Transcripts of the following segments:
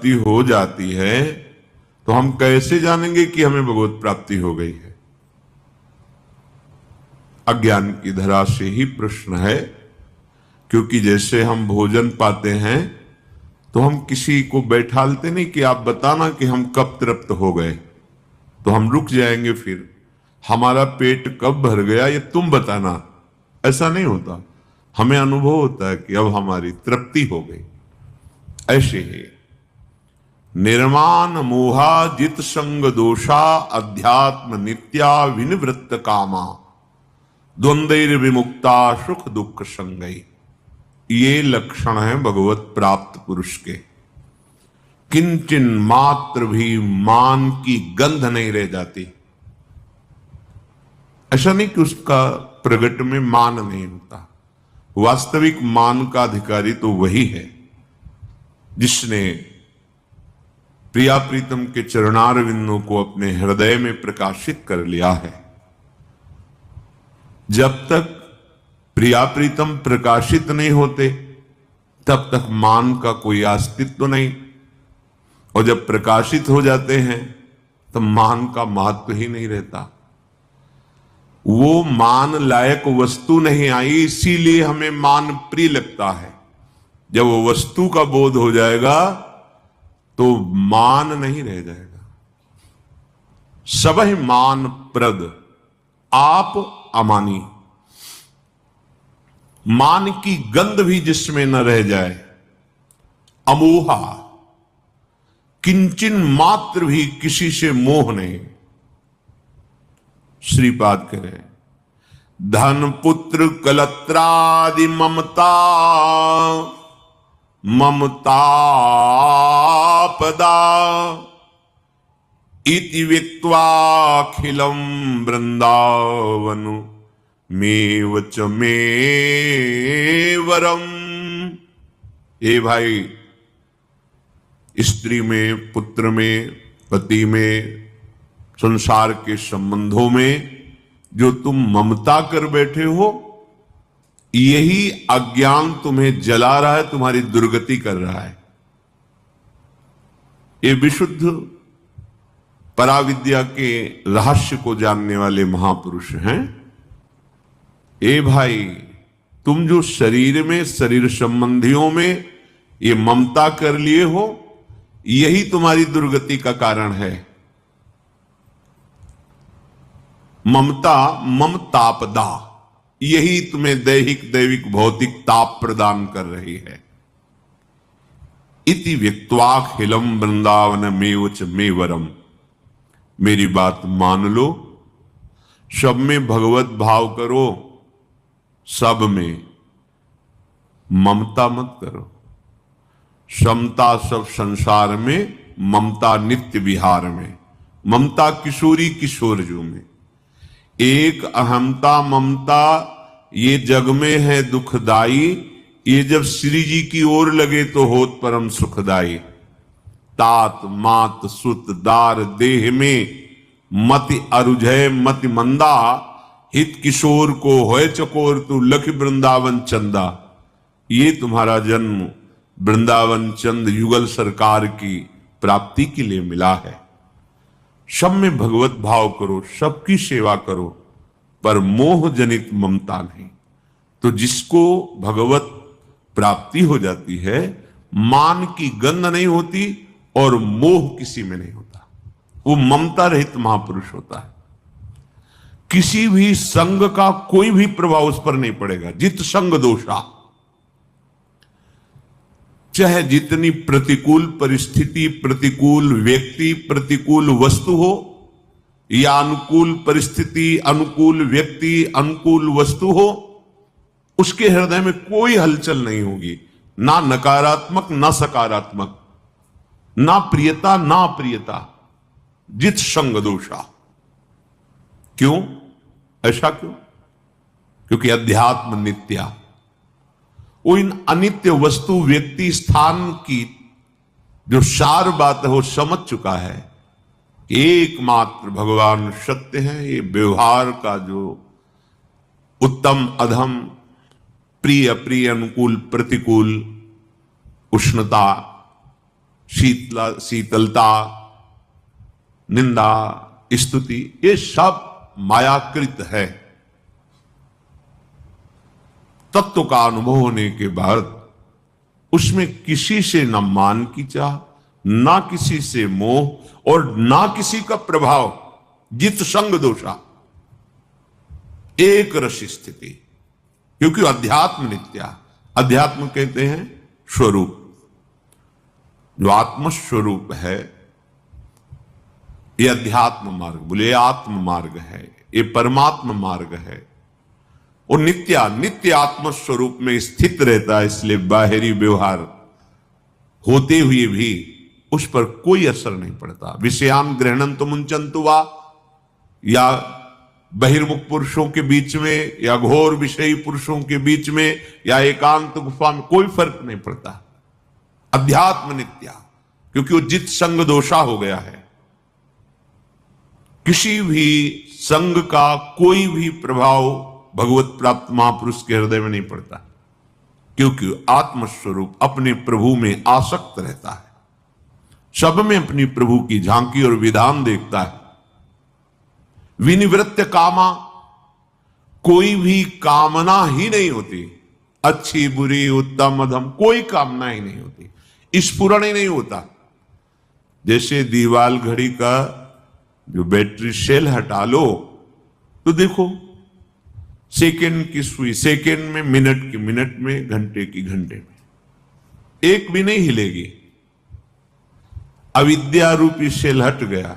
प्राप्ति हो जाती है तो हम कैसे जानेंगे कि हमें भगवत प्राप्ति हो गई है? अज्ञान की धरा से ही प्रश्न है। क्योंकि जैसे हम भोजन पाते हैं तो हम किसी को बैठालते नहीं कि आप बताना कि हम कब तृप्त हो गए, तो हम रुक जाएंगे। फिर हमारा पेट कब भर गया ये तुम बताना, ऐसा नहीं होता। हमें अनुभव होता है कि अब हमारी तृप्ति हो गई। ऐसे ही निर्माण मोहा जित संग दोषा अध्यात्म नित्या विनिवृत्त कामा द्वंद्वैर विमुक्ता सुख दुख संगई। ये लक्षण है भगवत प्राप्त पुरुष के। किंचन मात्र भी मान की गंध नहीं रह जाती। ऐसा नहीं कि उसका प्रगट में मान नहीं होता। वास्तविक मान का अधिकारी तो वही है जिसने प्रिया प्रीतम के चरणारविंदों को अपने हृदय में प्रकाशित कर लिया है। जब तक प्रिया प्रीतम प्रकाशित नहीं होते तब तक मान का कोई अस्तित्व नहीं, और जब प्रकाशित हो जाते हैं तब मान का महत्व ही नहीं रहता। वो मान लायक वस्तु नहीं आई, इसीलिए हमें मान प्रिय लगता है। जब वो वस्तु का बोध हो जाएगा तो मान नहीं रह जाएगा। सबहि मान प्रद आप अमानी। मान की गंध भी जिसमें न रह जाए। अमोहा, किंचन मात्र भी किसी से मोह नहीं। श्रीपाद करें धन पुत्र कलत्रादि ममता ममतापदा इति विक्त्वाखिलम वृंदावनु मेवच मेवरम। ए भाई, स्त्री में, पुत्र में, पति में, संसार के संबंधों में जो तुम ममता कर बैठे हो, यही अज्ञान तुम्हें जला रहा है, तुम्हारी दुर्गति कर रहा है। ये विशुद्ध पराविद्या के रहस्य को जानने वाले महापुरुष हैं। ए भाई, तुम जो शरीर में, शरीर संबंधियों में ये ममता कर लिए हो, यही तुम्हारी दुर्गति का कारण है। ममता ममतापदा, यही तुम्हें दैहिक दैविक भौतिक ताप प्रदान कर रही है। इति व्यक्त्वाखिलम वृंदावन मेवच मेवरम। मेरी बात मान लो, सब में भगवत भाव करो, सब में ममता मत करो। समता सब संसार में, ममता नित्य विहार में। ममता किशोरी किशोर जो में। एक अहमता ममता ये जग में है दुखदाई, ये जब श्री जी की ओर लगे तो होत परम सुखदाई। तात मात सुत दार देह में मति अरुझय मति मंदा, हित किशोर को होय चकोर तू लख वृंदावन चंदा। ये तुम्हारा जन्म वृंदावन चंद युगल सरकार की प्राप्ति के लिए मिला है। सब में भगवत भाव करो, सबकी सेवा करो, पर मोह जनित ममता नहीं। तो जिसको भगवत प्राप्ति हो जाती है, मान की गंध नहीं होती और मोह किसी में नहीं होता। वो ममता रहित महापुरुष होता है। किसी भी संग का कोई भी प्रभाव उस पर नहीं पड़ेगा। जित संग दोषा, चाहे जितनी प्रतिकूल परिस्थिति, प्रतिकूल व्यक्ति, प्रतिकूल वस्तु हो, या अनुकूल परिस्थिति, अनुकूल व्यक्ति, अनुकूल वस्तु हो, उसके हृदय में कोई हलचल नहीं होगी। ना नकारात्मक ना सकारात्मक, ना प्रियता ना अप्रियता। जित संग दोषा। क्यों? ऐसा क्यों? क्योंकि अध्यात्म नित्या। वो इन अनित्य वस्तु, व्यक्ति, स्थान की जो सार बात है वो समझ चुका है। एकमात्र भगवान सत्य है। ये व्यवहार का जो उत्तम अधम, प्रिय अप्रिय, अनुकूल प्रतिकूल, उष्णता, शीतलता, निंदा, स्तुति, ये सब मायाकृत है। तत्व का अनुभव होने के बाद उसमें किसी से न मान की चाह, ना किसी से मोह और ना किसी का प्रभाव, जित संग दोषा, एक रस स्थिति। क्योंकि अध्यात्म नित्या, अध्यात्म कहते हैं स्वरूप, जो आत्म स्वरूप है, ये अध्यात्म मार्ग, बोले ये आत्म मार्ग है, ये परमात्मा मार्ग है। और नित्य आत्म स्वरूप में स्थित रहता है, इसलिए बाहरी व्यवहार होते हुए भी उस पर कोई असर नहीं पड़ता। विषयान ग्रहणन तो मुंचंतु वा, या बहिर्मुख पुरुषों के बीच में, या घोर विषयी पुरुषों के बीच में, या एकांत गुफा में, कोई फर्क नहीं पड़ता। अध्यात्म नित्या, क्योंकि वो जित संग दोषा हो गया है। किसी भी संग का कोई भी प्रभाव भगवत प्राप्त महापुरुष के हृदय में नहीं पड़ता, क्योंकि आत्मस्वरूप अपने प्रभु में आसक्त रहता है, सब में अपनी प्रभु की झांकी और विधान देखता है। विनिवृत्त कामा, कोई भी कामना ही नहीं होती, अच्छी बुरी उत्तम अधम कोई कामना ही नहीं होती, स्फुरण ही नहीं होता। जैसे दीवाल घड़ी का जो बैटरी सेल हटा लो तो देखो, सेकंड की सुई सेकंड में, मिनट की मिनट में, घंटे की घंटे में, एक भी नहीं हिलेगी। अविद्या रूपी सेल हट गया,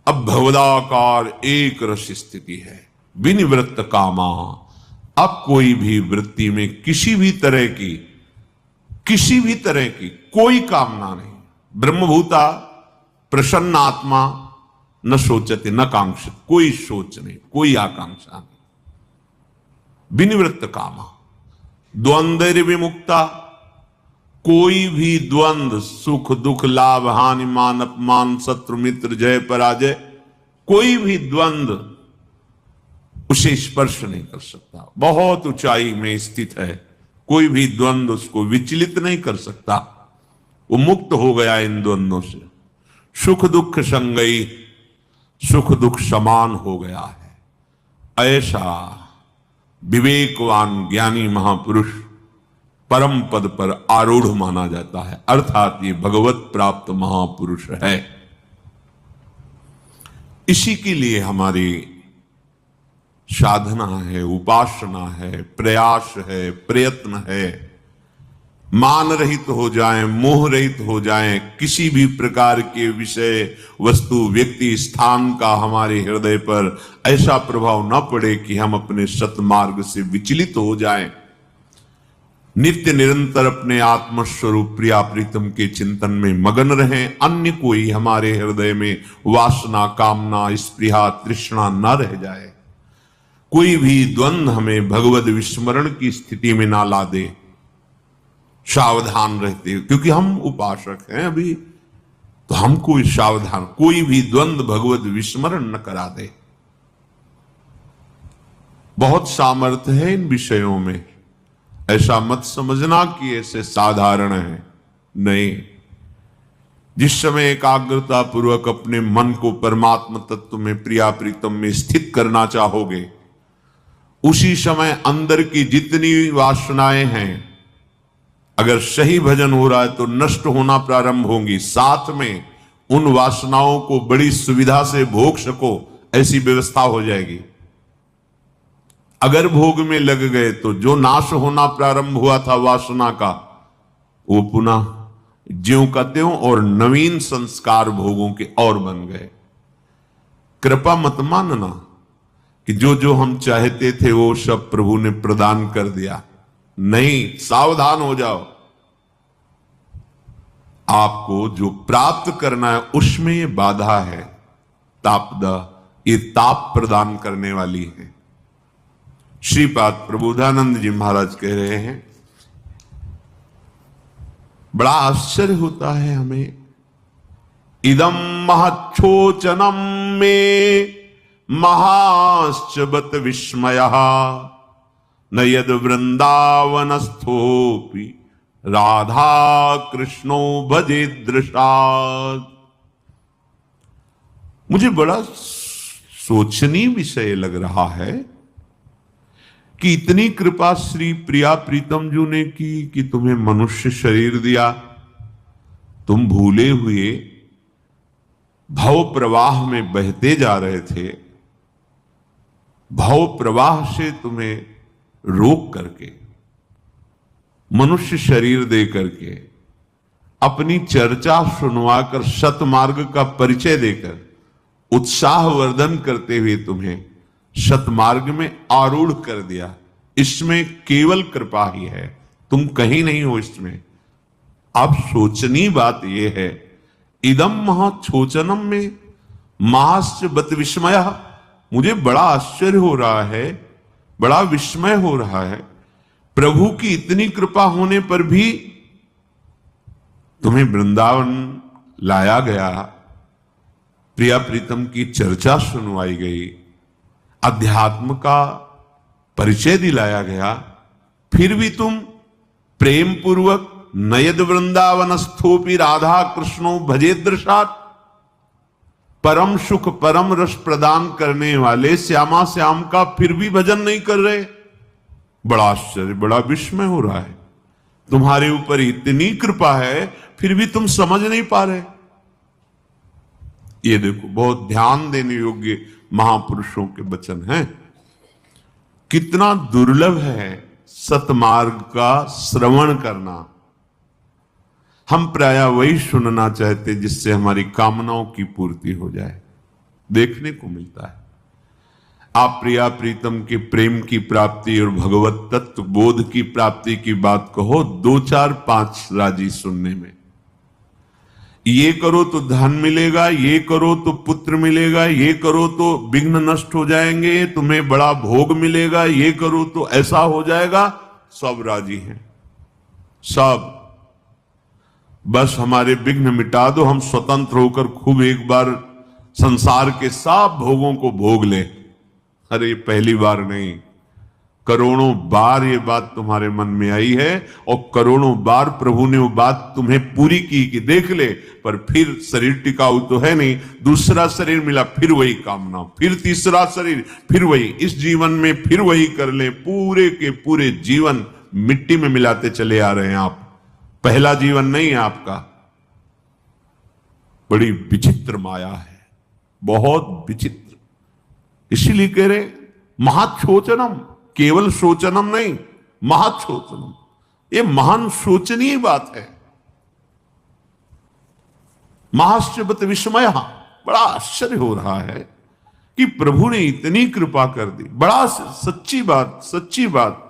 अब भवदाकार एक रस स्थिति है। विनिवृत्त कामा, अब कोई भी वृत्ति में किसी भी तरह की कोई कामना नहीं। ब्रह्मभूता प्रसन्न आत्मा न सोचते न कांक्षित, कोई सोच नहीं, कोई आकांक्षा नहीं। विनिवृत्त कामा, द्वंद्व विमुक्ता, कोई भी द्वंद्व, सुख दुख, लाभ हानि, मान अपमान, शत्रु मित्र, जय पराजय, कोई भी द्वंद्व उसे स्पर्श नहीं कर सकता। बहुत ऊंचाई में स्थित है, कोई भी द्वंद्व उसको विचलित नहीं कर सकता, वो मुक्त हो गया इन द्वंद्वों से। सुख दुख संगई, सुख दुख समान हो गया है। ऐसा विवेकवान ज्ञानी महापुरुष परम पद पर आरूढ़ माना जाता है, अर्थात ये भगवत प्राप्त महापुरुष है। इसी के लिए हमारी साधना है, उपासना है, प्रयास है, प्रयत्न है। मान रहित हो जाएं, मोह रहित हो जाएं, किसी भी प्रकार के विषय, वस्तु, व्यक्ति, स्थान का हमारे हृदय पर ऐसा प्रभाव न पड़े कि हम अपने सतमार्ग से विचलित हो जाएं। नित्य निरंतर अपने आत्मस्वरूप प्रिया प्रीतम के चिंतन में मगन रहें। अन्य कोई हमारे हृदय में वासना, कामना, स्पृहा, तृष्णा न रह जाए। कोई भी द्वंद्व हमें भगवत विस्मरण की स्थिति में ना ला दे। सावधान रहते, क्योंकि हम उपासक हैं अभी, तो हमको सावधान, कोई भी द्वंद्व भगवत विस्मरण न करा दे। बहुत सामर्थ्य है इन विषयों में, ऐसा मत समझना कि ऐसे साधारण है, नहीं। जिस समय एकाग्रता पूर्वक अपने मन को परमात्मा तत्व में, प्रिया प्रीतम में स्थित करना चाहोगे, उसी समय अंदर की जितनी वासनाएं हैं, अगर सही भजन हो रहा है तो नष्ट होना प्रारंभ होंगी। साथ में उन वासनाओं को बड़ी सुविधा से भोग सको, ऐसी व्यवस्था हो जाएगी। अगर भोग में लग गए तो जो नाश होना प्रारंभ हुआ था वासना का, वो पुनः ज्यों का त्यों और नवीन संस्कार भोगों के और बन गए। कृपा मत मानना कि जो जो हम चाहते थे वो सब प्रभु ने प्रदान कर दिया, नहीं। सावधान हो जाओ, आपको जो प्राप्त करना है उसमें ये बाधा है, तापदा, ये ताप प्रदान करने वाली है। श्रीपाद प्रबोधानंद जी महाराज कह रहे हैं, बड़ा आश्चर्य होता है हमें। इदम महच्छोचनम में महाश्च बत विस्मयः, न यद वृंदावनस्थोपि राधा कृष्णो भजे दृशात। मुझे बड़ा सोचनीय विषय लग रहा है कि इतनी कृपा श्री प्रिया प्रीतम जी ने की कि तुम्हें मनुष्य शरीर दिया, तुम भूले हुए भव प्रवाह में बहते जा रहे थे, भव प्रवाह से तुम्हें रोक करके मनुष्य शरीर दे करके अपनी चर्चा सुनवाकर सतमार्ग का परिचय देकर उत्साहवर्धन करते हुए तुम्हें सतमार्ग में आरूढ़ कर दिया। इसमें केवल कृपा ही है, तुम कहीं नहीं हो इसमें। अब सोचनी बात यह है, इदम महाछोचनम में महाश्च बत विस्मय। मुझे बड़ा आश्चर्य हो रहा है, बड़ा विस्मय हो रहा है, प्रभु की इतनी कृपा होने पर भी तुम्हें वृंदावन लाया गया, प्रिया प्रीतम की चर्चा सुनवाई गई, अध्यात्म का परिचय दिलाया गया, फिर भी तुम प्रेम पूर्वक नयद वृंदावनस्थोपि राधा कृष्णो भजे दृशात, परम सुख परम रस प्रदान करने वाले श्यामा श्याम का फिर भी भजन नहीं कर रहे। बड़ा आश्चर्य, बड़ा विस्मय हो रहा है। तुम्हारे ऊपर इतनी कृपा है फिर भी तुम समझ नहीं पा रहे। ये देखो, बहुत ध्यान देने योग्य महापुरुषों के वचन हैं। कितना दुर्लभ है सतमार्ग का श्रवण करना। हम प्राय वही सुनना चाहते जिससे हमारी कामनाओं की पूर्ति हो जाए। देखने को मिलता है, आप प्रिया प्रीतम के प्रेम की प्राप्ति और भगवत तत्व बोध की प्राप्ति की बात कहो, 2 4 5 राजी सुनने में। ये करो तो धन मिलेगा, ये करो तो पुत्र मिलेगा, ये करो तो विघ्न नष्ट हो जाएंगे, तुम्हें बड़ा भोग मिलेगा, ये करो तो ऐसा हो जाएगा। सब राजी हैं, सब। बस हमारे विघ्न मिटा दो, हम स्वतंत्र होकर खूब एक बार संसार के सब भोगों को भोग ले। अरे पहली बार नहीं, करोड़ों बार ये बात तुम्हारे मन में आई है और करोड़ों बार प्रभु ने वो बात तुम्हें पूरी की कि देख ले, पर फिर शरीर टिकाऊ तो है नहीं, दूसरा शरीर मिला फिर वही कामना, फिर तीसरा शरीर फिर वही, इस जीवन में फिर वही कर ले। पूरे के पूरे जीवन मिट्टी में मिलाते चले आ रहे हैं आप। पहला जीवन नहीं है आपका। बड़ी विचित्र माया है, बहुत विचित्र। इसीलिए कह रहे महाछोचनम, केवल सोचनम नहीं, महाछोचनम। ये महान सोचनीय बात है। महाश्चर्य विस्मय, बड़ा आश्चर्य हो रहा है कि प्रभु ने इतनी कृपा कर दी। बड़ा सच्ची बात, सच्ची बात।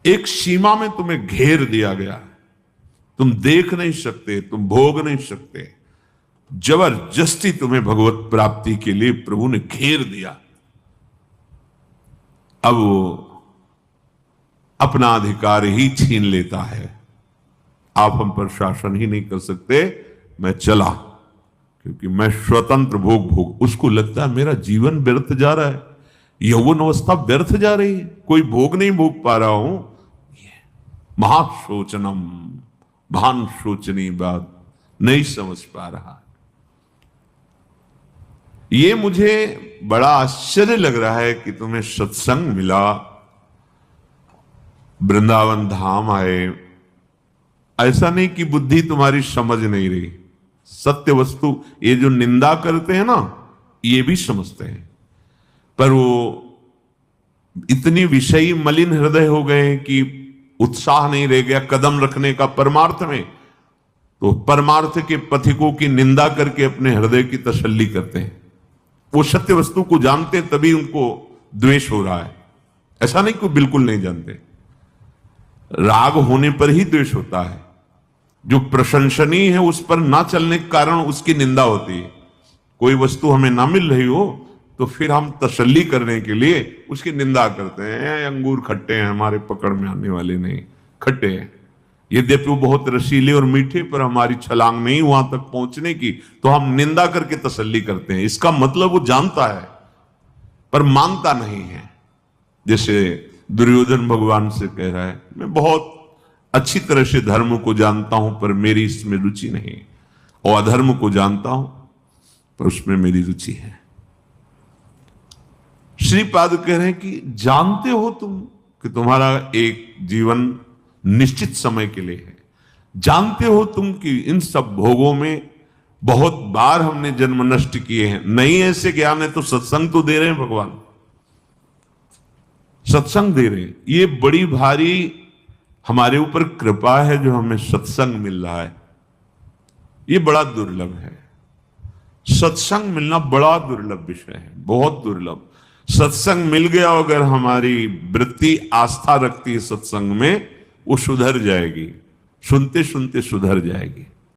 एक सीमा में तुम्हें घेर दिया गया, तुम देख नहीं सकते, तुम भोग नहीं सकते। जबरदस्ती तुम्हें भगवत प्राप्ति के लिए प्रभु ने घेर दिया। अब वो अपना अधिकार ही छीन लेता है। आप हम पर शासन ही नहीं कर सकते। मैं चला क्योंकि मैं स्वतंत्र भोग। उसको लगता है मेरा जीवन व्यर्थ जा रहा है, यौवन अवस्था व्यर्थ जा रही है, कोई भोग नहीं भोग पा रहा हूं। महाशोचनम, भान सोचनी बात नहीं समझ पा रहा। ये मुझे बड़ा आश्चर्य लग रहा है कि तुम्हें सत्संग मिला, वृंदावन धाम आए। ऐसा नहीं कि बुद्धि तुम्हारी समझ नहीं रही। सत्य वस्तु, ये जो निंदा करते हैं ना, ये भी समझते हैं, पर वो इतनी विषयी मलिन हृदय हो गए हैं कि उत्साह नहीं रह गया कदम रखने का परमार्थ में। तो परमार्थ के पथिकों की निंदा करके अपने हृदय की तसल्ली करते हैं। वो सत्य वस्तु को जानते हैं तभी उनको द्वेष हो रहा है। ऐसा नहीं कि बिल्कुल नहीं जानते। राग होने पर ही द्वेष होता है। जो प्रशंसनीय है उस पर ना चलने के कारण उसकी निंदा होती है। कोई वस्तु हमें ना मिल रही हो तो फिर हम तसल्ली करने के लिए उसकी निंदा करते हैं। अंगूर खट्टे हैं, हमारे पकड़ में आने वाले नहीं, खट्टे हैं। यद्यपि वो बहुत रसीले और मीठे, पर हमारी छलांग नहीं वहां तक पहुंचने की, तो हम निंदा करके तसल्ली करते हैं। इसका मतलब वो जानता है पर मानता नहीं है। जैसे दुर्योधन भगवान से कह रहा है, मैं बहुत अच्छी तरह से धर्म को जानता हूं पर मेरी इसमें रुचि नहीं, और अधर्म को जानता हूं पर उसमें मेरी रुचि है। श्रीपाद कह रहे हैं कि जानते हो तुम कि तुम्हारा एक जीवन निश्चित समय के लिए है, जानते हो तुम कि इन सब भोगों में बहुत बार हमने जन्म नष्ट किए हैं। नहीं ऐसे ज्ञान है तो सत्संग तो दे रहे हैं भगवान, सत्संग दे रहे हैं। ये बड़ी भारी हमारे ऊपर कृपा है जो हमें सत्संग मिल रहा है, ये बड़ा दुर्लभ है। सत्संग मिलना बड़ा दुर्लभ विषय है, बहुत दुर्लभ। सत्संग मिल गया, अगर हमारी वृत्ति आस्था रखती है सत्संग में, वो सुधर जाएगी, सुनते सुनते सुधर जाएगी।